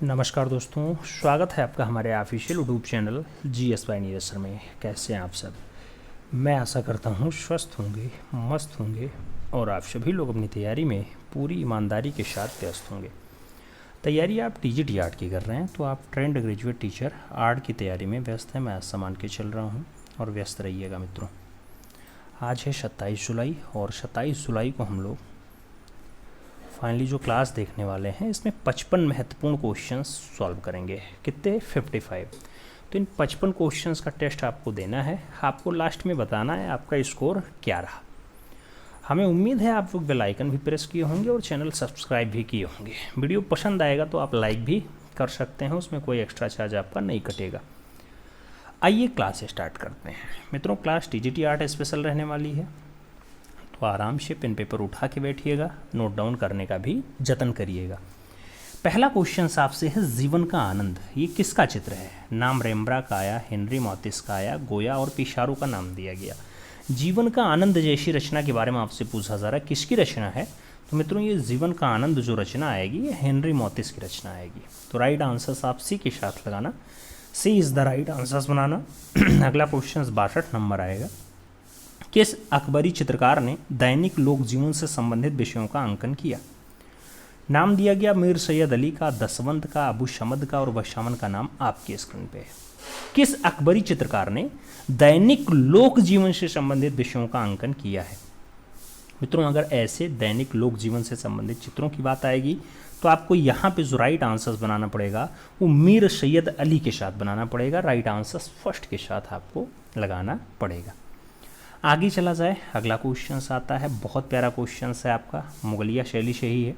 नमस्कार दोस्तों, स्वागत है आपका हमारे official YouTube channel GS by Neeraj sir में। कैसे हैं आप सब? मैं आशा करता हूँ स्वस्थ होंगे, मस्त होंगे और आप सभी लोग अपनी तैयारी में पूरी ईमानदारी के साथ व्यस्त होंगे। तैयारी आप TGT आर्ट की कर रहे हैं तो आप ट्रेंड ग्रेजुएट टीचर आर्ट की तैयारी में व्यस्त हैं। मैं आज मान के चल रहा हूँ और व्यस्त रहिएगा मित्रों। आज है 27 जुलाई और 27 जुलाई को हम लोग फाइनली जो क्लास देखने वाले हैं इसमें 55 महत्वपूर्ण क्वेश्चंस सॉल्व करेंगे। कितने? 55। तो इन 55 क्वेश्चंस का टेस्ट आपको देना है। आपको लास्ट में बताना है आपका स्कोर क्या रहा। हमें उम्मीद है आप लोग बेल आइकन भी प्रेस किए होंगे और चैनल सब्सक्राइब भी किए होंगे। वीडियो पसंद आएगा तो आप लाइक भी कर सकते हैं, उसमें कोई एक्स्ट्रा चार्ज आपका नहीं कटेगा। आइए क्लास स्टार्ट करते हैं मित्रों। क्लास TGT आर्ट स्पेशल रहने वाली है तो आराम से पेन पेपर उठा के बैठिएगा, नोट डाउन करने का भी जतन करिएगा। पहला क्वेश्चन आपसे है जीवन का आनंद। ये किसका चित्र है? नाम रेम्ब्रांट का आया, हेनरी मैथ्यूस का आया, गोया और पिसारो का नाम दिया गया। जीवन का आनंद जैसी रचना के बारे में आपसे पूछा जा रहा है, किसकी रचना है? तो मित्रों ये जीवन का आनंद जो रचना आएगी ये हेनरी मैथ्यूस की रचना आएगी। तो राइट आंसर आप सी के साथ लगाना, सी इज़ द राइट आंसर बनाना। अगला क्वेश्चन 62 नंबर आएगा। किस अकबरी चित्रकार ने दैनिक लोक जीवन से संबंधित विषयों का अंकन किया? नाम दिया गया मीर सैयद अली का, दसवंत का, अबू शमद का और बशामन का नाम आपके स्क्रीन पे है। किस अकबरी चित्रकार ने दैनिक लोक जीवन से संबंधित विषयों का अंकन किया है? मित्रों अगर ऐसे दैनिक लोक जीवन से संबंधित चित्रों की बात आएगी तो आपको यहाँ पे जो राइट आंसर बनाना पड़ेगा वो मीर सैयद अली के साथ बनाना पड़ेगा। राइट आंसर फर्स्ट के साथ आपको लगाना पड़ेगा। आगे चला जाए, अगला क्वेश्चन आता है, बहुत प्यारा क्वेश्चन है आपका, मुगलिया शैली से ही है।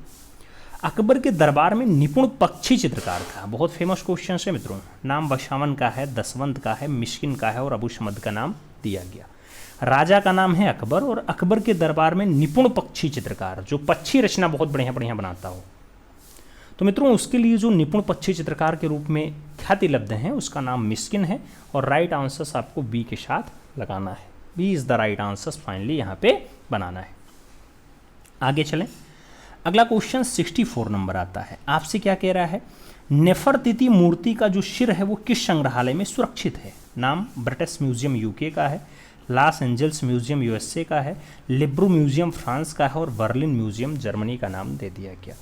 अकबर के दरबार में निपुण पक्षी चित्रकार था। बहुत फेमस क्वेश्चन है मित्रों। नाम बशावन का है, दसवंत का है, मिस्किन का है और अबू शमद का नाम दिया गया। राजा का नाम है अकबर और अकबर के दरबार में निपुण पक्षी चित्रकार जो पक्षी रचना बहुत बढ़िया बढ़िया बनाता हो, तो मित्रों उसके लिए जो निपुण पक्षी चित्रकार के रूप में ख्याति लब्ध हैं उसका नाम मिस्किन है। और राइट आंसर आपको बी के साथ लगाना है। B is the right answer finally यहाँ पे बनाना है। आगे चलें, अगला क्वेश्चन 64 नंबर आता है। आपसे क्या कह रहा है? नेफरतिति मूर्ति का जो सिर है वो किस संग्रहालय में सुरक्षित है? नाम ब्रिटिश म्यूजियम UK का है, लॉस एंजल्स म्यूजियम USA का है, लिब्रू म्यूजियम फ्रांस का है और बर्लिन म्यूजियम जर्मनी का नाम दे दिया गया।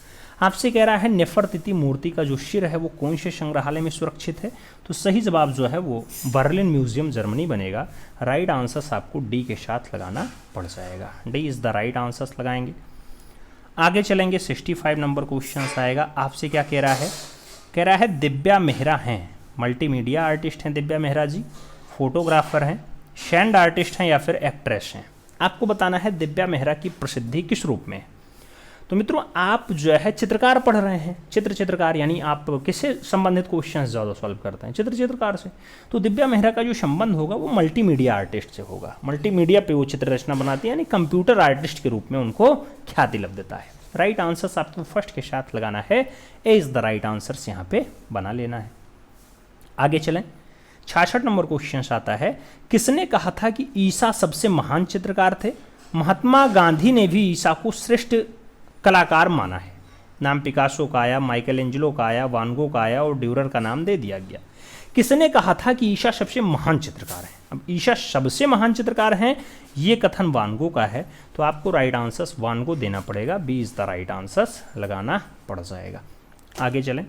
आपसे कह रहा है नेफरतिति मूर्ति का जो सिर है वो कौन से संग्रहालय में सुरक्षित है? तो सही जवाब जो है वो बर्लिन म्यूजियम जर्मनी बनेगा। राइट आंसर आपको डी के साथ लगाना पड़ जाएगा। D is the right answer लगाएंगे। आगे चलेंगे, 65 नंबर क्वेश्चन आएगा। आपसे क्या कह रहा है? कह रहा है दिव्या मेहरा हैं, मल्टीमीडिया आर्टिस्ट हैं दिव्या मेहरा जी, फोटोग्राफर हैं, सैंड आर्टिस्ट हैं या फिर एक्ट्रेस हैं। आपको बताना है दिव्या मेहरा की प्रसिद्धि किस रूप में है। तो मित्रों आप जो है चित्रकार पढ़ रहे हैं, चित्रकार यानी आप किससे संबंधित क्वेश्चंस ज़्यादा सॉल्व करते हैं? चित्रकार से। तो दिव्या मेहरा का जो संबंध होगा वो मल्टीमीडिया आर्टिस्ट से होगा। मल्टीमीडिया पे वो चित्र रचना बनाती है यानी कंप्यूटर आर्टिस्ट के रूप में उनको ख्याति लब्धता है। राइट आंसर आपको फर्स्ट के साथ लगाना है। ए इज़ द राइट आंसर यहाँ पे बना लेना है। आगे चलें, 66 नंबर क्वेश्चन आता है। किसने कहा था कि ईसा सबसे महान चित्रकार थे? महात्मा गांधी ने भी ईसा को श्रेष्ठ कलाकार माना है। नाम पिकासो का आया, माइकल एंजेलो का आया, वान गो का आया और ड्यूरर का नाम दे दिया गया। किसने कहा था कि ईसा सबसे महान चित्रकार है? अब ईसा सबसे महान चित्रकार हैं ये कथन वान गो का है, तो आपको राइट आंसर वान गो देना पड़ेगा। B is the right answer लगाना पड़ जाएगा। आगे चलें,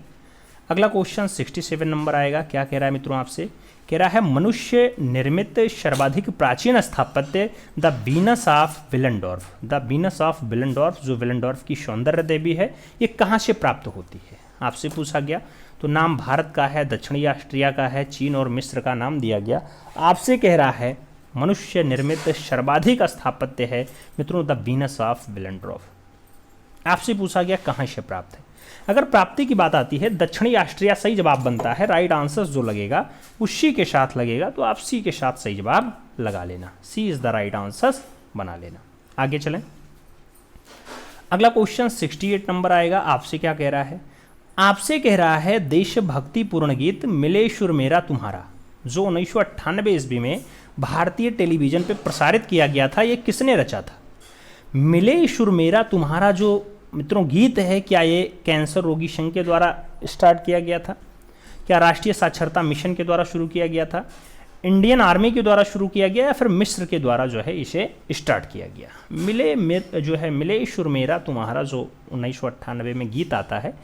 अगला क्वेश्चन 67 नंबर आएगा। क्या कह रहा है मित्रों आपसे? कह रहा है मनुष्य निर्मित सर्वाधिक प्राचीन स्थापत्य the Venus of Willendorf. The Venus of Willendorf जो विलेंडोर्फ की सौंदर्य देवी है ये कहाँ से प्राप्त होती है? आपसे पूछा गया। तो नाम भारत का है, दक्षिणी ऑस्ट्रिया का है, चीन और मिस्र का नाम दिया गया। आपसे कह रहा है मनुष्य निर्मित सर्वाधिक स्थापत्य है मित्रों द वीनस ऑफ विलेंडोर्फ। आपसे पूछा गया कहाँ से प्राप्त है। अगर प्राप्ति की बात आती है दक्षिणी ऑस्ट्रिया सही जवाब बनता है। राइट आंसर जो लगेगा उसी के साथ लगेगा, तो आप सी के साथ सही जवाब लगा लेना। सी इज़ द राइट आंसर बना लेना। आगे चलें, अगला क्वेश्चन 68 नंबर आएगा। आपसे क्या कह रहा है? आपसे कह रहा है देशभक्ति पूर्ण गीत मिले सुर मेरा तुम्हारा जो 1998 ईस्वी में भारतीय टेलीविजन पर प्रसारित किया गया था ये किसने रचा था? मिले सुर मेरा तुम्हारा जो मित्रों गीत है, क्या ये कैंसर रोगी संघ के द्वारा स्टार्ट किया गया था, क्या राष्ट्रीय साक्षरता मिशन के द्वारा शुरू किया गया था, इंडियन आर्मी के द्वारा शुरू किया गया, या फिर मिस्र के द्वारा जो है इसे स्टार्ट किया गया। मिले सुर मेरा तुम्हारा जो 1998 में गीत आता है,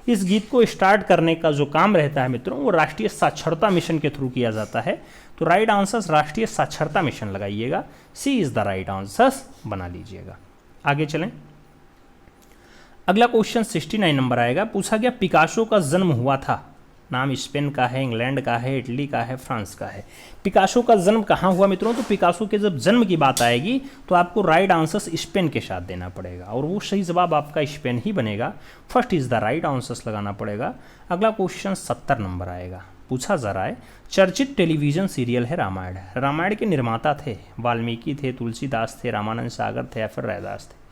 इस गीत को स्टार्ट करने का जो काम रहता है मित्रों वो राष्ट्रीय साक्षरता मिशन के थ्रू किया जाता है। तो राइट आंसर राष्ट्रीय साक्षरता मिशन लगाइएगा, सी इज द राइट आंसर बना लीजिएगा। आगे चलें, अगला क्वेश्चन 69 नंबर आएगा। पूछा गया पिकासो का जन्म हुआ था, नाम स्पेन का है, इंग्लैंड का है, इटली का है, फ्रांस का है। पिकासो का जन्म कहाँ हुआ मित्रों? तो पिकासो के जब जन्म की बात आएगी तो आपको राइट आंसर स्पेन के साथ देना पड़ेगा और वो सही जवाब आपका स्पेन ही बनेगा। First is the right answer लगाना पड़ेगा। अगला क्वेश्चन 70 नंबर आएगा। पूछा जा रहा है चर्चित टेलीविजन सीरियल है रामायण। रामायण के निर्माता थे वाल्मीकि थे, तुलसीदास थे, रामानंद सागर थे या फिर रैदास थे।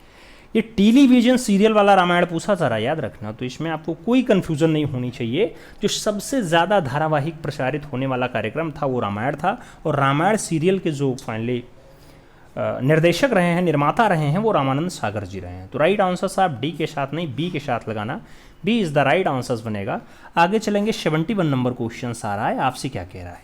ये टेलीविजन सीरियल वाला रामायण पूछा जा रहा है, याद रखना। तो इसमें आपको कोई कंफ्यूजन नहीं होनी चाहिए। जो सबसे ज़्यादा धारावाहिक प्रसारित होने वाला कार्यक्रम था वो रामायण था और रामायण सीरियल के जो फाइनली निर्देशक रहे हैं, निर्माता रहे हैं, वो रामानंद सागर जी रहे हैं। तो राइट आंसर आप डी के साथ नहीं बी के साथ लगाना, B is the right answer बनेगा। आगे चलेंगे, 71 नंबर क्वेश्चन आ रहा है। आपसे क्या कह रहा है?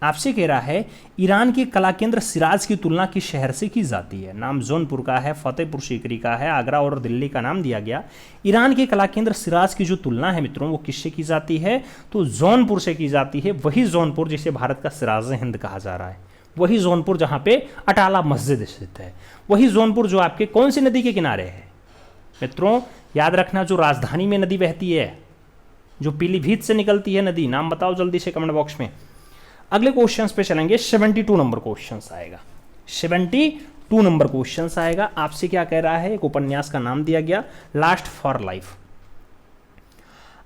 आपसे कह रहा है ईरान के कला केंद्र सिराज की तुलना किस शहर से की जाती है? नाम जौनपुर का है, फतेहपुर सीकरी का है, आगरा और दिल्ली का नाम दिया गया। ईरान के कला केंद्र सिराज की जो तुलना है मित्रों वो किससे की जाती है? तो जौनपुर से की जाती है। वही जौनपुर जिसे भारत का सिराज हिंद कहा जा रहा है, वही जौनपुर जहाँ पे अटाला मस्जिद स्थित है, वही जौनपुर जो आपके कौन सी नदी के किनारे है मित्रों? याद रखना, जो राजधानी में नदी बहती है, जो पीलीभीत से निकलती है नदी, नाम बताओ जल्दी से कमेंट बॉक्स में। अगले क्वेश्चंस पे चलेंगे, 72 नंबर क्वेश्चंस आएगा। 72 नंबर क्वेश्चंस आएगा। आपसे क्या कह रहा है? एक उपन्यास का नाम दिया गया लास्ट फॉर लाइफ।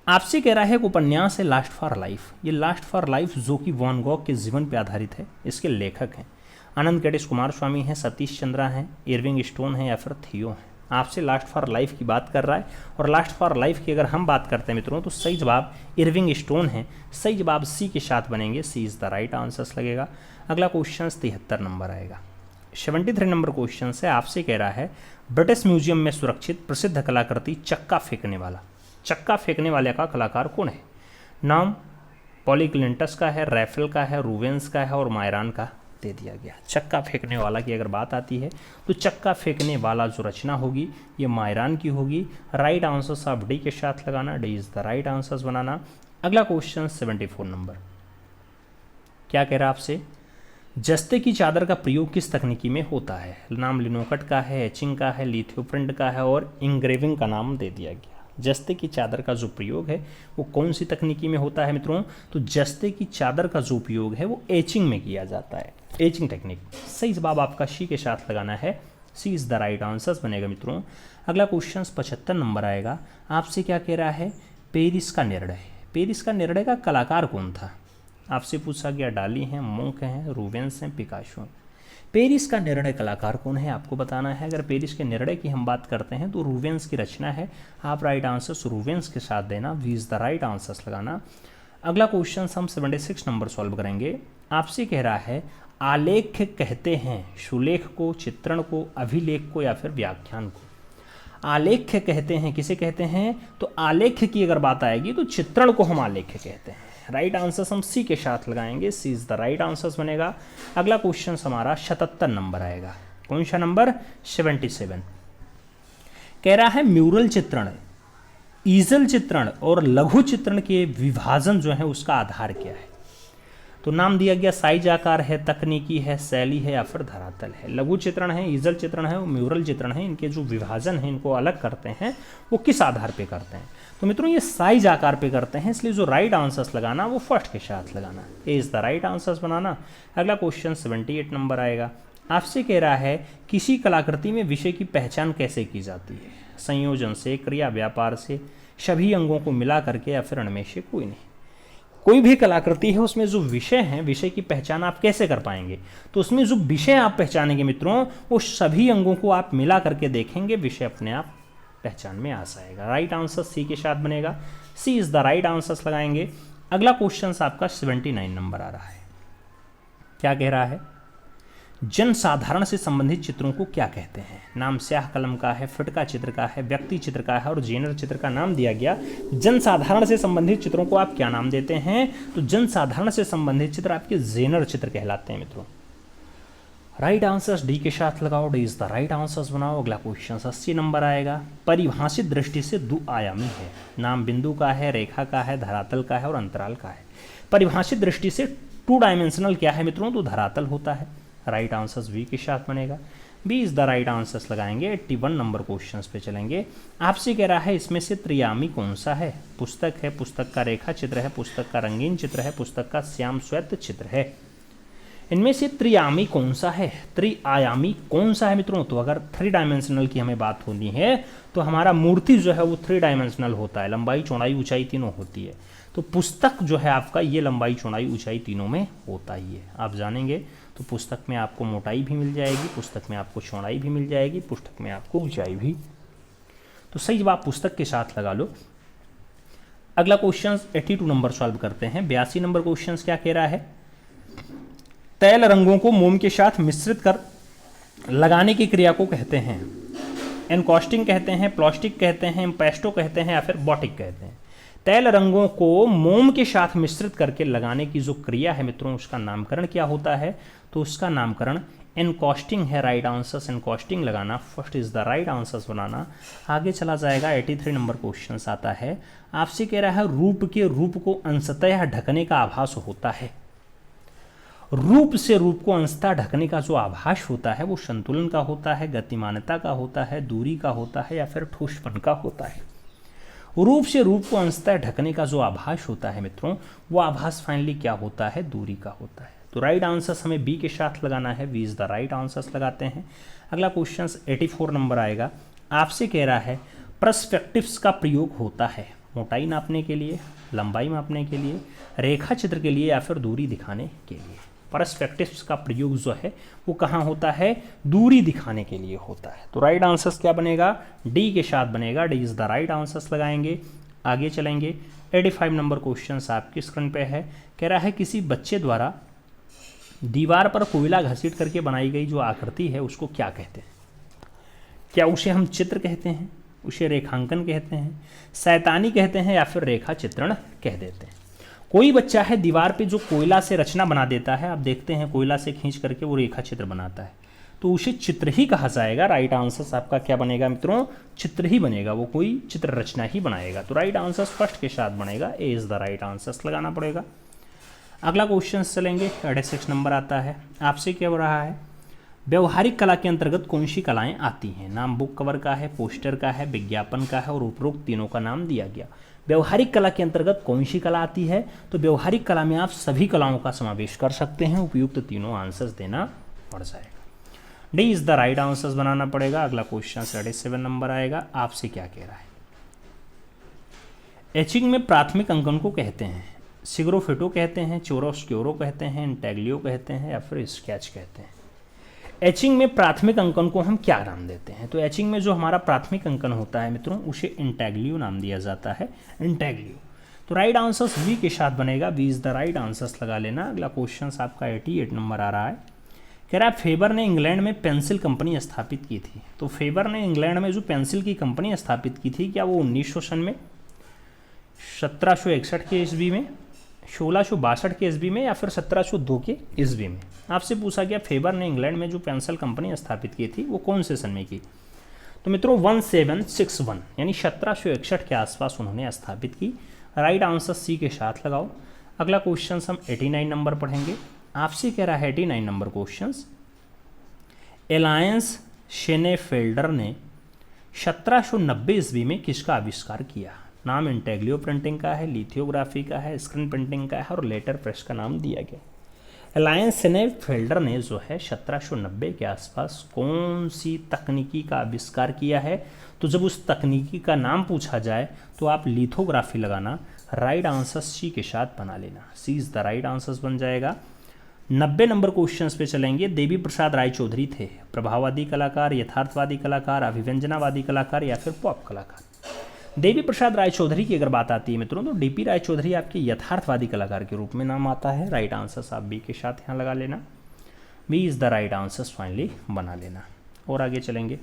आपसे कह रहा है एक उपन्यास है लास्ट फॉर लाइफ। ये लास्ट फॉर लाइफ जो कि वैन गॉग के जीवन पर आधारित है। इसके लेखक हैं आनंद कैटिस कुमार स्वामी हैं, सतीश चंद्रा हैं, इरविंग स्टोन हैं या फिर थियो हैं। आपसे लास्ट फॉर लाइफ की बात कर रहा है और लास्ट फॉर लाइफ की अगर हम बात करते हैं मित्रों तो सही जवाब इरविंग स्टोन है। सही जवाब सी के साथ बनेंगे, सी इज द राइट आंसर्स लगेगा। अगला क्वेश्चन 73 नंबर आएगा। 73 नंबर क्वेश्चन से आपसे कह रहा है ब्रिटिश म्यूजियम में सुरक्षित प्रसिद्ध कलाकृति चक्का फेंकने वाला। चक्का फेंकने वाले का कलाकार कौन है? नाम पॉलीक्लिंटस का है, रैफेल का है, रूवेंस का है और मायरान का दे दिया गया। चक्का फेंकने वाला की अगर बात आती है तो चक्का फेंकने वाला जो रचना होगी ये मायरान की होगी। राइट आंसर आप डी के साथ लगाना, D is the right answer बनाना। अगला क्वेश्चन 74 नंबर क्या कह रहा है आपसे? जस्ते की चादर का प्रयोग किस तकनीकी में होता है? नाम लिनोकट का है, एचिंग का है, लिथियोप्रिंट का है और इंग्रेविंग का नाम दे दिया गया। जस्ते की चादर का जो प्रयोग है वो कौन सी तकनीकी में होता है मित्रों? तो जस्ते की चादर का जो उपयोग है वो एचिंग में किया जाता है, एचिंग टेक्निक। सही जवाब आपका सी के साथ लगाना है, सी इज द राइट आंसर बनेगा मित्रों। अगला क्वेश्चन 75 नंबर आएगा। आपसे क्या कह रहा है? पेरिस का निर्णय। पेरिस का निर्णय का कलाकार कौन था? आपसे पूछा गया डाली हैं, मोंक हैं, रूवेंस हैं, पिकासो। पेरिस का निर्णय कलाकार कौन है आपको बताना है। अगर पेरिस के निर्णय की हम बात करते हैं तो रूवेंस की रचना है। आप राइट आंसर रूवेंस के साथ देना, V is the right answer लगाना। अगला क्वेश्चन हम 76 नंबर सॉल्व करेंगे। आपसे कह रहा है आलेख कहते हैं सुलेख को, चित्रण को, अभिलेख को या फिर व्याख्यान को। आलेख कहते हैं किसे कहते हैं? तो आलेख की अगर बात आएगी तो चित्रण को हम आलेख कहते हैं। राइट आंसर हम सी के साथ लगाएंगे, सी इज द राइट आंसर बनेगा। अगला क्वेश्चन हमारा 77 नंबर आएगा। कौन सा नंबर? 77। कह रहा है म्यूरल चित्रण, ईजल चित्रण और लघु चित्रण के विभाजन जो है उसका आधार क्या है? तो नाम दिया गया साइज आकार है, तकनीकी है, शैली है या फिर धरातल है। लघु चित्रण है, ईजल चित्रण है, म्यूरल चित्रण है, इनके जो विभाजन है इनको अलग करते हैं वो किस आधार पे करते हैं? तो मित्रों ये साइज आकार पे करते हैं, इसलिए जो राइट आंसर्स लगाना वो फर्स्ट के साथ लगाना, ए इज द राइट आंसर्स बनाना। अगला क्वेश्चन 78 नंबर आएगा। आपसे कह रहा है किसी कलाकृति में विषय की पहचान कैसे की जाती है? संयोजन से, क्रिया व्यापार से, सभी अंगों को मिला करके या फिर उनमें से कोई नहीं। कोई भी कलाकृति है उसमें जो विषय है, विषय की पहचान आप कैसे कर पाएंगे? तो उसमें जो विषय आप पहचानेंगे मित्रों वो सभी अंगों को आप मिला करके देखेंगे, विषय अपने आप पहचान में आ जाएगा। राइट आंसर सी के साथ बनेगा, सी इज द राइट आंसर लगाएंगे। अगला क्वेश्चन आपका 79 नंबर आ रहा है। क्या कह रहा है? जन साधारण से संबंधित चित्रों को क्या कहते हैं? नाम स्याह कलम का है, फिटका चित्र का है, व्यक्ति चित्र का है और जेनर चित्र का नाम दिया गया। जन साधारण से संबंधित चित्रों को आप क्या नाम देते हैं? तो जन साधारण से संबंधित चित्र आपके जेनर चित्र कहलाते हैं मित्रों। राइट आंसर्स डी के साथ लगाओ, D is the right answers बनाओ। अगला क्वेश्चन 80 नंबर आएगा। परिभाषित दृष्टि से द्विआयामी है। नाम बिंदु का है, रेखा का है, धरातल का है और अंतराल का है। परिभाषित दृष्टि से 2 डायमेंशनल क्या है मित्रों? तो धरातल होता है। राइट आंसर्स बी के साथ बनेगा। B is the right answers लगाएंगे। 81 नंबर क्वेश्चंस पे चलेंगे। आपसे कह रहा है इसमें से त्रियामी कौन सा है? पुस्तक है, पुस्तक का रेखा चित्र है, पुस्तक का रंगीन चित्र है, पुस्तक का श्याम श्वेत चित्र है। इनमें से त्रियामी कौन सा है? त्रिआयामी कौन सा है मित्रों? तो अगर 3 डायमेंशनल की हमें बात होनी है तो हमारा मूर्ति जो है वो 3 डायमेंशनल होता है, लंबाई चौड़ाई ऊंचाई तीनों होती है। तो पुस्तक जो है आपका ये लंबाई चौड़ाई ऊंचाई तीनों में होता ही है। आप जानेंगे तो पुस्तक में आपको मोटाई भी मिल जाएगी, पुस्तक में आपको चौड़ाई भी मिल जाएगी, पुस्तक में आपको ऊंचाई भी। तो सही जवाब पुस्तक के साथ लगा लो। अगला क्वेश्चन 82 नंबर सॉल्व करते हैं। 82 नंबर क्वेश्चन क्या कह रहा है? तैल रंगों को मोम के साथ मिश्रित कर लगाने की क्रिया को कहते हैं। एनकॉस्टिंग कहते हैं, प्लास्टिक कहते हैं, पेस्टो कहते हैं या फिर बॉटिक कहते हैं। तैल रंगों को मोम के साथ मिश्रित करके लगाने की जो क्रिया है मित्रों उसका नामकरण क्या होता है? तो उसका नामकरण एनकॉस्टिंग है। राइट आंसर्स एनकॉस्टिंग लगाना, first is the right answers बनाना। आगे चला जाएगा। 83 नंबर क्वेश्चन आता है। आपसे कह रहा है रूप के रूप को अंशतः ढकने का आभास होता है। रूप से रूप को अंशतः ढकने का जो आभास होता है वो संतुलन का होता है, गतिमानता का होता है, दूरी का होता है या फिर ठोसपन का होता है। रूप से रूप को अंशतः ढकने का जो आभास होता है मित्रों वो आभास फाइनली क्या होता है? दूरी का होता है। तो राइट आंसर्स हमें बी के साथ लगाना है। B is the right answers लगाते हैं। अगला क्वेश्चन 84 नंबर आएगा। आपसे कह रहा है पर्सपेक्टिव्स का प्रयोग होता है मोटाई नापने के लिए, लंबाई मापने के लिए, रेखा चित्र के लिए या फिर दूरी दिखाने के लिए। पर्सपेक्टिव्स का प्रयोग जो है वो कहाँ होता है? दूरी दिखाने के लिए होता है। तो राइट आंसर्स क्या बनेगा? डी के साथ बनेगा। D is the right answers लगाएंगे। आगे चलेंगे। 85 नंबर क्वेश्चन आपकी स्क्रीन पे है। कह रहा है किसी बच्चे द्वारा दीवार पर कोयला घसीट करके बनाई गई जो आकृति है उसको क्या कहते हैं? क्या उसे हम चित्र कहते हैं, उसे रेखांकन कहते हैं, शैतानी कहते हैं या फिर रेखा चित्रण कह देते हैं? कोई बच्चा है दीवार पे जो कोयला से रचना बना देता है, आप देखते हैं कोयला से खींच करके वो रेखा चित्र बनाता है, तो उसे चित्र ही कहा जाएगा। राइट आंसर आपका क्या बनेगा मित्रों? चित्र ही बनेगा, वो कोई चित्र रचना ही बनाएगा। तो राइट आंसर फर्स्ट के साथ बनेगा। ए इज द राइट आंसर लगाना पड़ेगा। अगला क्वेश्चन चलेंगे। 86 नंबर आता है। आपसे क्या हो रहा है? व्यवहारिक कला के अंतर्गत कौन सी कलाएं आती हैं? नाम बुक कवर का है, पोस्टर का है, विज्ञापन का है और उपरोक्त तीनों का नाम दिया गया। व्यवहारिक कला के अंतर्गत कौन सी कला आती है? तो व्यवहारिक कला में आप सभी कलाओं का समावेश कर सकते हैं। उपयुक्त तीनों आंसर्स देना पड़ जाएगा। D is the right answers बनाना पड़ेगा। अगला क्वेश्चन 87 नंबर आएगा। आपसे क्या कह रहा है? एचिंग में प्राथमिक अंकन को कहते हैं सिग्रोफेटो कहते हैं, चोरोस्क्योरो कहते हैं, इंटेग्लियो कहते हैं या फिर स्केच कहते हैं। एचिंग में प्राथमिक अंकन को हम क्या नाम देते हैं? तो एचिंग में जो हमारा प्राथमिक अंकन होता है मित्रों उसे इंटेग्लियो नाम दिया जाता है। इंटेग्लियो। तो राइट आंसर्स बी के साथ बनेगा। B is the right answers लगा लेना। अगला क्वेश्चन आपका 88 नंबर आ रहा है। कह रहा है फेबर ने इंग्लैंड में पेंसिल कंपनी स्थापित की थी। तो फेबर ने इंग्लैंड में जो पेंसिल की कंपनी स्थापित की थी क्या वो 1900 सन में, 1761 के ईस्वी में, 1662 के ईस्वी में या फिर 1702 के ईस्वी में? आपसे पूछा गया फेबर ने इंग्लैंड में जो पेंसिल कंपनी स्थापित की थी वो कौन से सन में की? तो मित्रों 1761 यानी 1761 के आसपास उन्होंने स्थापित की। राइट आंसर सी के साथ लगाओ। अगला क्वेश्चन हम 89 नंबर पढ़ेंगे। आपसे कह रहा है 89 नंबर क्वेश्चन, एलायंस शेनेफेल्डर ने 1790 ईस्वी में किसका आविष्कार किया? नाम इंटेग्लियो प्रिंटिंग का है, लिथियोग्राफी का है, स्क्रीन प्रिंटिंग का है और लेटर प्रेस का नाम दिया गया। एलायंस शेनेफेल्डर ने जो है 1790 के आसपास कौन सी तकनीकी का आविष्कार किया है? तो जब उस तकनीकी का नाम पूछा जाए तो आप लिथोग्राफी लगाना। राइट आंसर सी के साथ बना लेना। सी इज द राइट आंसर बन जाएगा। 90 नंबर क्वेश्चन पे चलेंगे। देवी प्रसाद राय चौधरी थे प्रभाववादी कलाकार, यथार्थवादी कलाकार, अभिव्यंजनावादी कलाकार या फिर पॉप कलाकार? देवी प्रसाद राय चौधरी की अगर बात आती है मित्रों तो डीपी राय चौधरी आपके यथार्थवादी कलाकार के रूप में नाम आता है। राइट आंसर आप बी के साथ यहाँ लगा लेना। B is the right answer finally बना लेना। और आगे चलेंगे।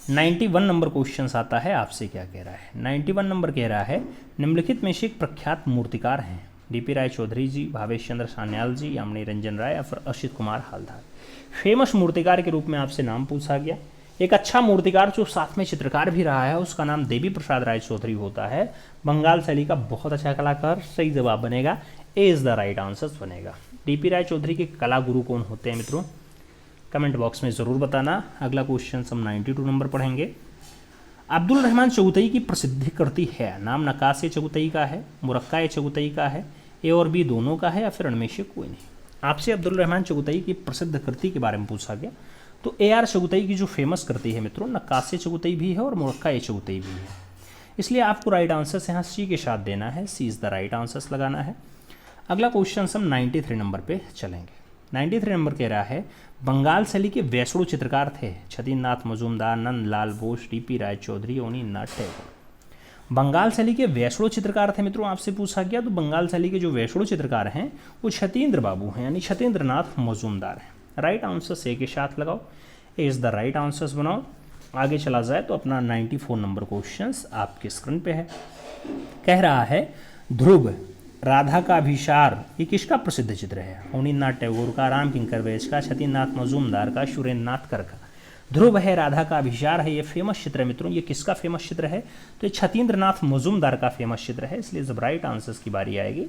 91 नंबर क्वेश्चन आता है, आपसे क्या कह रहा है। 91 नंबर कह रहा है निम्नलिखित में से एक प्रख्यात मूर्तिकार हैं, डीपी राय चौधरी जी, भावेश चंद्र सान्याल जी, यामिनी रंजन राय या फिर असित कुमार हालदार। फेमस मूर्तिकार के रूप में आपसे नाम पूछा गया। एक अच्छा मूर्तिकार जो साथ में चित्रकार भी रहा है उसका नाम देवी प्रसाद राय चौधरी होता है। बंगाल शैली का बहुत अच्छा कलाकार। सही जवाब बनेगा ए इज़ द राइट आंसर बनेगा। डीपी राय चौधरी के कला गुरु कौन होते हैं मित्रों, कमेंट बॉक्स में ज़रूर बताना। अगला क्वेश्चन हम 92 नंबर पढ़ेंगे। अब्दुल रहमान चगुतई की प्रसिद्धि कृति है, नाम नक्काश चगुतई का है, मुरक्का चगुतई का है, ए और बी दोनों का है या फिर उनमें से कोई नहीं। आपसे अब्दुल रहमान चगुतई की प्रसिद्ध कृति के बारे में पूछा गया तो ए आर चगुतई की जो फेमस कृति है मित्रों नक्काश चगुतई भी है और मुरक्का चगुतई भी है, इसलिए आपको राइट आंसर यहाँ सी के साथ देना है, सी इज़ द राइट आंसर लगाना है। अगला क्वेश्चन हम 93 नंबर पे चलेंगे। 93 नंबर कह रहा है बंगाल शैली के वैष्णो चित्रकार थे छतीन्द्रनाथ मजूमदार, नंदलाल बोस, डीपी राय चौधरी, अवनींद्रनाथ टैगोर। बंगाल शैली के वैष्णो चित्रकार थे मित्रों, आपसे पूछा गया तो बंगाल शैली के जो वैष्णो चित्रकार हैं वो छतीन्द्र बाबू हैं यानी छतीन्द्रनाथ मजूमदार हैं। राइट आंसर से के साथ लगाओ, ए इज़ द राइट आंसर्स बनाओ। आगे चला जाए तो अपना 94 नंबर क्वेश्चन आपके स्क्रीन पे है। कह रहा है ध्रुव राधा का अभिसार ये किसका प्रसिद्ध चित्र है, अवनींद्रनाथ टैगोर का, राम किंकर वैस का, छतीन्द्रनाथ मजूमदार का, सुरेंद्रनाथ कर का। ध्रुव है, राधा का अभिसार है, ये फेमस चित्र है मित्रों। ये किसका फेमस चित्र है तो ये छतीन्द्रनाथ मजूमदार का फेमस चित्र है, इसलिए जब राइट आंसर्स की बारी आएगी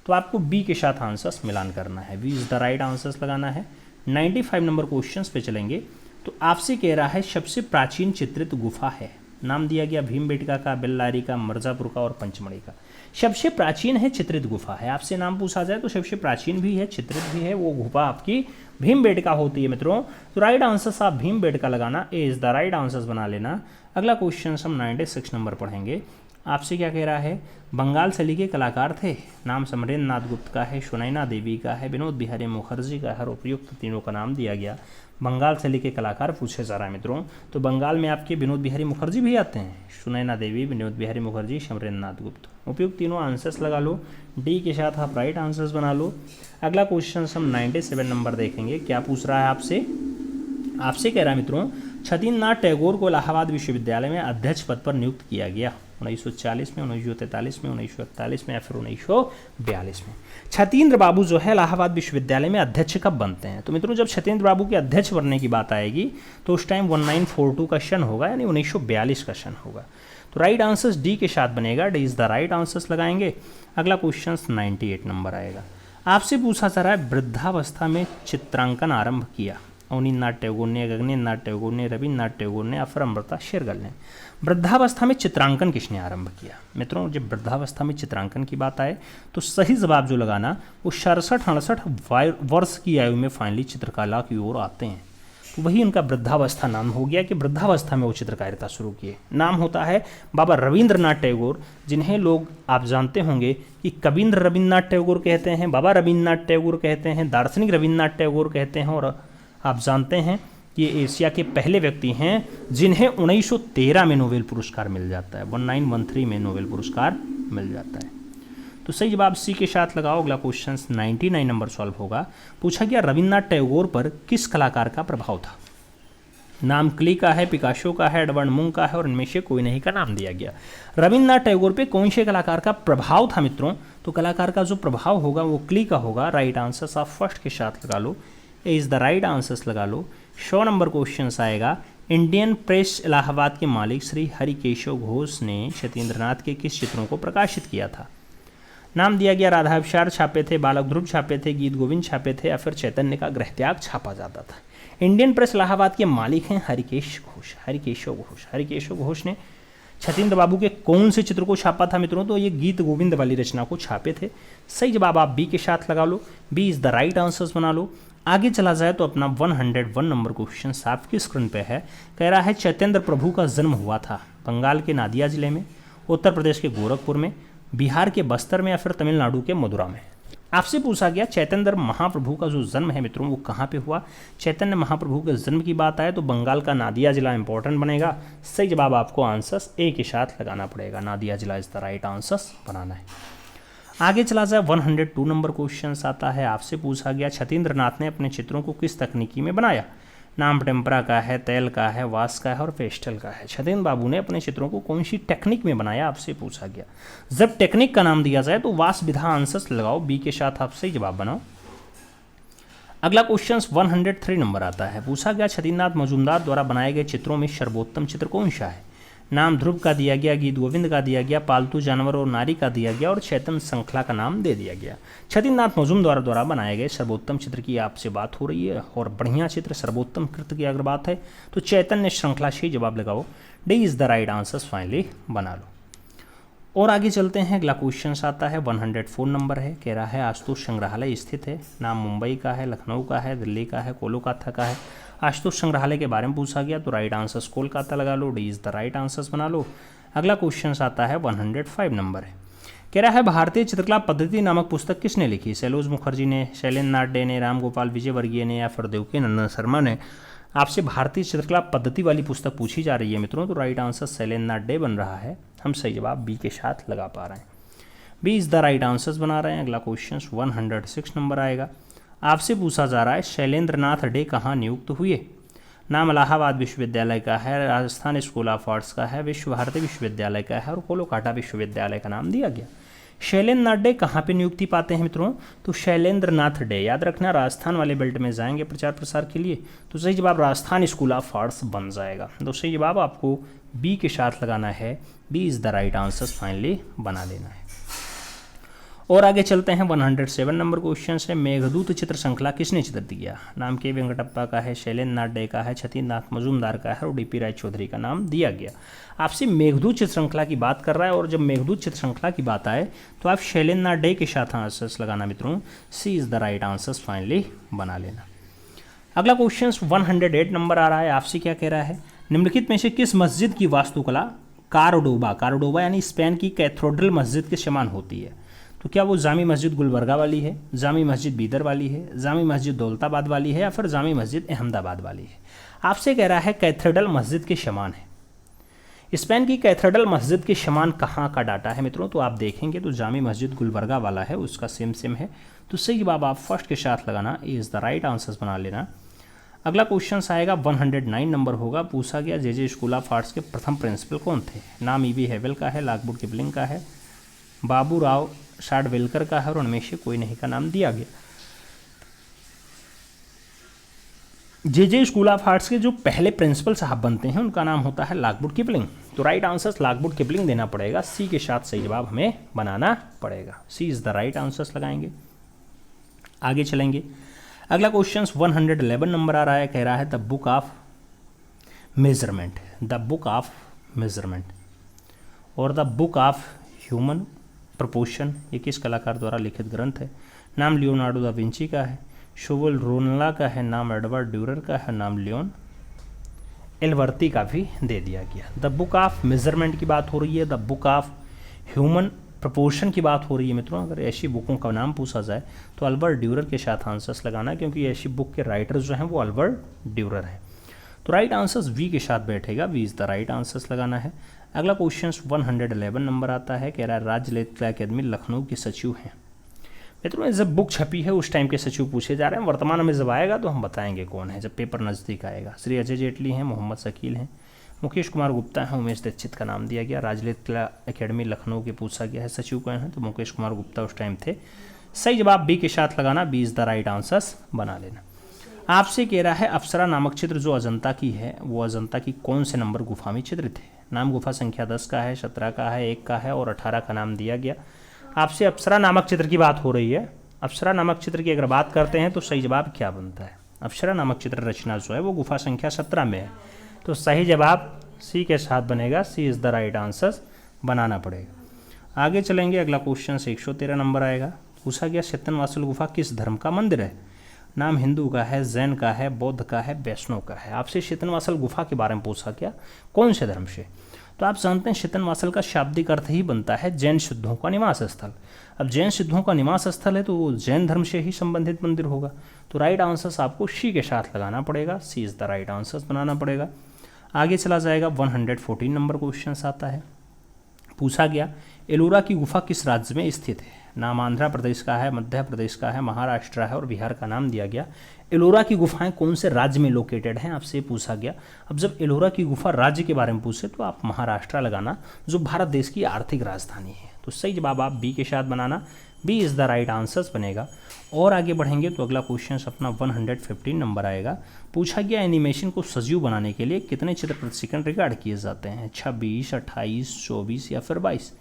तो आपको बी के साथ आंसर्स मिलान करना है, B is the right answers लगाना है। 95 नंबर क्वेश्चन पे चलेंगे तो आपसे कह रहा है सबसे प्राचीन चित्रित गुफा है, नाम दिया गया भीमबेटका का, बेल्लारी का, मिर्जापुर का और पंचमढ़ी का। सबसे प्राचीन है चित्रित गुफा है, आपसे नाम पूछा जाए तो सबसे प्राचीन भी है चित्रित भी है, वो गुफा आपकी भीमबेटका होती है मित्रों। तो राइट आंसर आप भीमबेटका लगाना, ए इज़ द राइट आंसर्स बना लेना। अगला क्वेश्चन हम 96 नंबर पढ़ेंगे। आपसे क्या कह रहा है बंगाल शैली के कलाकार थे, नाम समरेंद्र नाथ गुप्त का है, सुनैना देवी का है, विनोद बिहारी मुखर्जी का है और उपयुक्त तीनों का नाम दिया गया। बंगाल शैली के कलाकार पूछे जा रहा है मित्रों, तो बंगाल में आपके विनोद बिहारी मुखर्जी भी आते हैं, सुनैना देवी, विनोद बिहारी मुखर्जी, समरेंद्र नाथ गुप्त। उपयुक्त तीनों आंसर्स लगा लो, डी के साथ आप राइट आंसर्स बना लो। अगला क्वेश्चन हम 97 नंबर देखेंगे। क्या पूछ रहा है आपसे, आपसे कह रहा है मित्रों छतीन्द्रनाथ टैगोर को इलाहाबाद विश्वविद्यालय में अध्यक्ष पद पर नियुक्त किया गया 1940 में, 1943 में, 1941 में या फिर 1942 में। छतीन्द्र बाबू जो है इलाहाबाद विश्वविद्यालय में अध्यक्ष कब बनते हैं तो मित्रों जब छतीन्द्र बाबू के अध्यक्ष बनने की बात आएगी तो उस टाइम 1942 का सन होगा यानी 1942 का सन होगा। तो राइट आंसर्स डी के साथ बनेगा, D is the right answers लगाएंगे। अगला क्वेश्चन 98 नंबर आएगा। आपसे पूछा जा रहा है वृद्धावस्था में चित्रांकन आरंभ किया, अवनींद्रनाथ टैगोर ने, गगनेन्द्रनाथ टैगोर ने, रविन्द्रनाथ टैगोर ने या फिर अमृता शेरगिल ने। वृद्धावस्था में चित्रांकन किसने आरंभ किया मित्रों, जब वृद्धावस्था में चित्रांकन की बात आए तो सही जवाब जो लगाना वो 67-68 वर्ष की आयु में फाइनली चित्रकला की ओर आते हैं, तो वही उनका वृद्धावस्था नाम हो गया कि वृद्धावस्था में वो चित्रकारिता शुरू किए। नाम होता है बाबा रविंद्रनाथ टैगोर, जिन्हें लोग आप जानते होंगे कि कविंद्र रविन्द्रनाथ टैगोर कहते हैं, बाबा रविन्द्रनाथ टैगोर कहते हैं, दार्शनिक रविन्द्रनाथ टैगोर कहते हैं, और आप जानते हैं ये एशिया के पहले व्यक्ति हैं जिन्हें 1913 में नोबेल पुरस्कार मिल जाता है, 1913 में नोबेल पुरस्कार मिल जाता है। तो सही जवाब सी के साथ लगाओ। अगला क्वेश्चन 99 नंबर सॉल्व होगा। पूछा गया रविन्द्रनाथ टैगोर पर किस कलाकार का प्रभाव था, नाम क्ली का है, पिकासो का है, एडवर्ड मुंक का है और इनमें से कोई नहीं का नाम दिया गया। रविन्द्रनाथ टैगोर पे कौन से कलाकार का प्रभाव था मित्रों, तो कलाकार का जो प्रभाव होगा वो क्ली का होगा। राइट आंसर आप फर्स्ट के साथ लगा लो, A is the right answers लगा लो। 100 नंबर क्वेश्चन आएगा। इंडियन प्रेस इलाहाबाद के मालिक श्री हरिकेशव घोष ने छतीन्द्रनाथ के किस चित्रों को प्रकाशित किया था, नाम दिया गया राधाभिसार छापे थे, बालक ध्रुव छापे थे, गीत गोविंद छापे थे या फिर चैतन्य का गृहत्याग छापा जाता था। इंडियन प्रेस इलाहाबाद के मालिक हैं हरिकेशव घोष ने छतीन्द्र बाबू के कौन से चित्र को छापा था मित्रों, तो ये गीत गोविंद वाली रचना को छापे थे। सही जवाब आप बी के साथ लगा लो, B is the right answers बना लो। आगे चला जाए तो अपना 101 नंबर क्वेश्चन आपकी स्क्रीन पे है। कह रहा है चैतन्य प्रभु का जन्म हुआ था बंगाल के नादिया जिले में, उत्तर प्रदेश के गोरखपुर में, बिहार के बस्तर में या फिर तमिलनाडु के मदुरा में। आपसे पूछा गया चैतन्य महाप्रभु का जो जन्म है मित्रों वो कहाँ पे हुआ। चैतन्य महाप्रभु के जन्म की बात आए तो बंगाल का नादिया जिला इंपॉर्टेंट बनेगा। सही जवाब आपको आंसर्स ए के साथ लगाना पड़ेगा, नादिया जिला इज द राइट आंसर्स बनाना है। आगे चला जाए 102 नंबर क्वेश्चन आता है, आपसे पूछा गया छतीन्द्र नाथ ने अपने चित्रों को किस तकनीकी में बनाया। नाम टेम्परा का है, तेल का है, वाश का है और पेस्टल का है। छतीन्द्र बाबू ने अपने चित्रों को कौन सी टेक्निक में बनाया, आपसे पूछा गया। जब टेक्निक का नाम दिया जाए तो वाश विधा आंसर्स लगाओ, बी के साथ आप सही जवाब बनाओ। अगला क्वेश्चन 103 नंबर आता है, पूछा गया छतीन्द्रनाथ मजूमदार द्वारा बनाए गए चित्रों में सर्वोत्तम चित्र कौन सा है। नाम ध्रुव का दिया गया, गीत गोविंद का दिया गया, पालतू जानवर और नारी का दिया गया और चैतन्य श्रृंखला का नाम दे दिया गया। छतीन्द्रनाथ मजूमदार द्वारा बनाए गए सर्वोत्तम चित्र की आपसे बात हो रही है और बढ़िया चित्र सर्वोत्तम कृत की अगर बात है तो चैतन्य श्रृंखला से जवाब लगाओ, D is the right answer finally बना लो। और आगे चलते हैं, अगला क्वेश्चन आता है 104 नंबर है, कह रहा है आशुतोष संग्रहालय स्थित है। नाम मुंबई का है, लखनऊ का है, दिल्ली का है, कोलकाता का है। आशुतोष संग्रहालय के बारे में पूछा गया तो राइट आंसर्स कोलकाता लगा लो, D is the right answers बना लो। अगला क्वेश्चन आता है 105 नंबर है, कह रहा है भारतीय चित्रकला पद्धति नामक पुस्तक किसने लिखी। सैलोज मुखर्जी ने, शैलेंद्र नाथ डे ने, राम गोपाल विजयवर्गीय ने या फिर देवकी नंदन शर्मा ने। आपसे भारतीय चित्रकला पद्धति वाली पुस्तक पूछी जा रही है मित्रों, तो राइट आंसर शैलेंद्र नाथ डे बन रहा है। हम सही जवाब बी के साथ लगा पा रहे हैं, B is the right answers बना रहे हैं। अगला क्वेश्चन 106 नंबर आएगा, आपसे पूछा जा रहा है शैलेंद्र नाथ डे कहाँ नियुक्त हुए। नाम इलाहाबाद विश्वविद्यालय का है, राजस्थान स्कूल ऑफ आर्ट्स का है, विश्व भारती विश्वविद्यालय का है और कोलकाता विश्वविद्यालय का नाम दिया गया। शैलेंद्र नाथ डे कहाँ पे नियुक्ति पाते हैं मित्रों, तो शैलेंद्र नाथ डे याद रखना राजस्थान वाले बेल्ट में जाएंगे प्रचार प्रसार के लिए, तो सही जवाब राजस्थान स्कूल ऑफ आर्ट्स बन जाएगा। तो सही जवाब आपको बी के साथ लगाना है, B is the right answer finally बना लेना है। और आगे चलते हैं 107 नंबर क्वेश्चन है, मेघदूत चित्र श्रृंखला किसने चित्र दिया। नाम के वेंकटप्पा का है, शैलेंद्र नाथ डे का है, छतीन्द्रनाथ मजूमदार का है और डीपी राय चौधरी का नाम दिया गया। आपसे मेघदूत चित्र श्रृंखला की बात कर रहा है और जब मेघदूत चित्र श्रृंखला की बात आए तो आप शैलेंद्र नाथ डे के साथ आंसर्स लगाना मित्रों, C is the right answers finally बना लेना। अगला क्वेश्चन 108 नंबर आ रहा है, आपसे क्या कह रहा है, निम्नलिखित में से किस मस्जिद की वास्तुकला कार्डोबा यानी स्पेन की कैथेड्रल मस्जिद के समान होती है। तो क्या वो जामी मस्जिद गुलबर्गा वाली है, जामी मस्जिद बीदर वाली है, जामी मस्जिद दौलताबाद वाली है या फिर जामी मस्जिद अहमदाबाद वाली है। आपसे कह रहा है कैथेड्रल मस्जिद के समान है। स्पेन की कैथेड्रल मस्जिद के समान कहाँ का डाटा है मित्रों, तो आप देखेंगे तो जामी मस्जिद गुलबर्गा वाला है, उसका सेम है। तो सही जवाब आप फर्स्ट के साथ लगाना, इज द राइट आंसर्स बना लेना। अगला क्वेश्चन आएगा 109 नंबर होगा, पूछा गया जे स्कूल ऑफ आर्ट्स के प्रथम प्रिंसिपल कौन थे। नाम ईवी हेवल का है, लॉकवुड किपलिंग का है, बाबू राव शाडवेलकर का है और उनमें से कोई नहीं का नाम दिया गया। जे स्कूल ऑफ आर्ट्स के जो पहले प्रिंसिपल साहब बनते हैं उनका नाम होता है लॉकवुड किपलिंग। तो राइट आंसर्स लॉकवुड किपलिंग देना पड़ेगा, सी के साथ सही जवाब हमें बनाना पड़ेगा, सी इज द राइट आंसर्स लगाएंगे। आगे चलेंगे, अगला क्वेश्चन 111 नंबर आ रहा है, कह रहा है the book of measurement, the book of measurement और the book of human proportion ये किस कलाकार द्वारा लिखित ग्रंथ है। नाम लियोनार्डो दा विंची का है, शोवल रोनला का है, नाम एडवर्ड ड्यूरर का है, नाम लियोन एलवर्ती का भी दे दिया गया। द बुक ऑफ मेजरमेंट की बात हो रही है, the book of human proportion की बात हो रही है मित्रों। अगर ऐसी बुकों का नाम पूछा जाए तो अल्बर्ट ड्यूरर के साथ आंसर्स लगाना, क्योंकि ऐसी बुक के राइटर्स जो हैं वो अल्बर्ट ड्यूरर हैं। तो राइट आंसर्स वी के साथ बैठेगा, V is the right answers लगाना है। अगला क्वेश्चन 111 नंबर आता है, कह रहा है राज्य ललित अकेदमी लखनऊ के सचिव हैं मित्रों। जब बुक छपी है उस टाइम के सचिव पूछे जा रहे हैं, वर्तमान में जब आएगा तो हम बताएंगे कौन है जब पेपर नज़दीक आएगा। श्री अजय जेटली हैं, मोहम्मद शकील हैं, मुकेश कुमार गुप्ता हैं, उमेश दीक्षित का नाम दिया गया। राज्य ललित अकेडमी लखनऊ के पूछा गया है सचिव कौन है, तो मुकेश कुमार गुप्ता उस टाइम थे। सही जवाब बी के साथ लगाना, B is the right answers बना लेना। आपसे कह रहा है अप्सरा नामक चित्र जो अजंता की है वो अजंता की कौन से नंबर गुफा में चित्रित है। नाम गुफा संख्या 10 का है, 17 का है, 1 का है और 18 का नाम दिया गया। आपसे अप्सरा नामक चित्र की बात हो रही है। अप्सरा नामक चित्र की अगर बात करते हैं तो सही जवाब क्या बनता है। अप्सरा नामक चित्र रचना जो है वो गुफा संख्या 17 में है, तो सही जवाब सी के साथ बनेगा, सी इज़ द राइट आंसर बनाना पड़ेगा। आगे चलेंगे, अगला क्वेश्चन 113 नंबर आएगा। पूछा गया चित्तनवासल गुफा किस धर्म का मंदिर है। नाम हिंदू का है, जैन का है, बौद्ध का है, वैष्णव का है। आपसे चित्तनवासल गुफा के बारे में पूछा गया कौन से धर्म से, तो आप जानते हैं चित्तनवासल का शाब्दिक अर्थ ही बनता है जैन सिद्धों का निवास स्थल। अब जैन सिद्धों का निवास स्थल है तो वो जैन धर्म से ही संबंधित मंदिर होगा। तो राइट आंसर्स आपको सी के साथ लगाना पड़ेगा, सी इज़ द राइट आंसर्स बनाना पड़ेगा। आगे चला जाएगा 114 नंबर क्वेश्चन आता है। पूछा गया एलोरा की गुफा किस राज्य में स्थित है? नाम आंध्र प्रदेश का है, मध्य प्रदेश का है, महाराष्ट्र है और बिहार का नाम दिया गया। एलोरा की गुफाएं कौन से राज्य में लोकेटेड हैं, आपसे पूछा गया। अब जब एलोरा की गुफा राज्य के बारे में पूछे तो आप महाराष्ट्र लगाना, जो भारत देश की आर्थिक राजधानी है। तो सही जवाब आप बी के साथ बनाना, B is the right answers बनेगा। और आगे बढ़ेंगे तो अगला क्वेश्चन अपना 115 नंबर आएगा। पूछा गया एनिमेशन को सजीव बनाने के लिए कितने चित्र प्रति सेकंड रिकॉर्ड किए जाते हैं? 26, 28, 24 या फिर 22?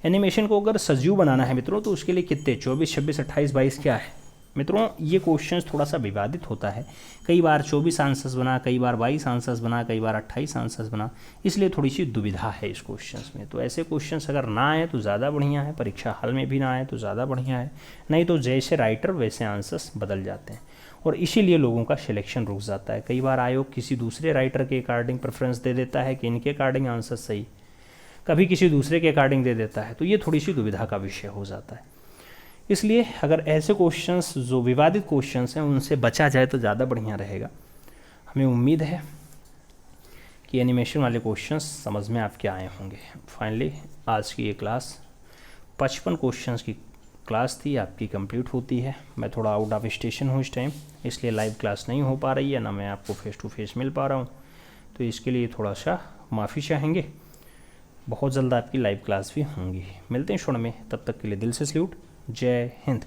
एनिमेशन को अगर सजीव बनाना है मित्रों तो उसके लिए कितने 24, 26, 28, 22 क्या है मित्रों? ये क्वेश्चन थोड़ा सा विवादित होता है। कई बार 24 आंसर्स बना, कई बार 22 आंसर्स बना, कई बार 28 आंसर्स बना, इसलिए थोड़ी सी दुविधा है इस क्वेश्चन में। तो ऐसे क्वेश्चन अगर ना आए तो ज़्यादा बढ़िया है, परीक्षा हाल में भी ना आए तो ज़्यादा बढ़िया है, नहीं तो जैसे राइटर वैसे आंसर्स बदल जाते हैं और इसीलिए लोगों का सिलेक्शन रुक जाता है। कई बार आयोग किसी दूसरे राइटर के अकॉर्डिंग प्रेफरेंस दे देता है कि इनके अकॉर्डिंग आंसर सही, कभी किसी दूसरे के अकॉर्डिंग दे देता है, तो ये थोड़ी सी दुविधा का विषय हो जाता है। इसलिए अगर ऐसे क्वेश्चंस जो विवादित क्वेश्चंस हैं उनसे बचा जाए तो ज़्यादा बढ़िया रहेगा। हमें उम्मीद है कि एनिमेशन वाले क्वेश्चंस समझ में आपके आए होंगे। फाइनली आज की ये क्लास 55 क्वेश्चंस की क्लास थी, आपकी कंप्लीट होती है। मैं थोड़ा आउट ऑफ स्टेशन हूँ इस टाइम, इसलिए लाइव क्लास नहीं हो पा रही है, ना मैं आपको फेस टू फेस मिल पा रहा हूँ, तो इसके लिए थोड़ा सा माफ़ी चाहेंगे। बहुत जल्द आपकी लाइव क्लास भी होंगी। मिलते हैं क्षण में, तब तक के लिए दिल से सल्यूट। जय हिंद।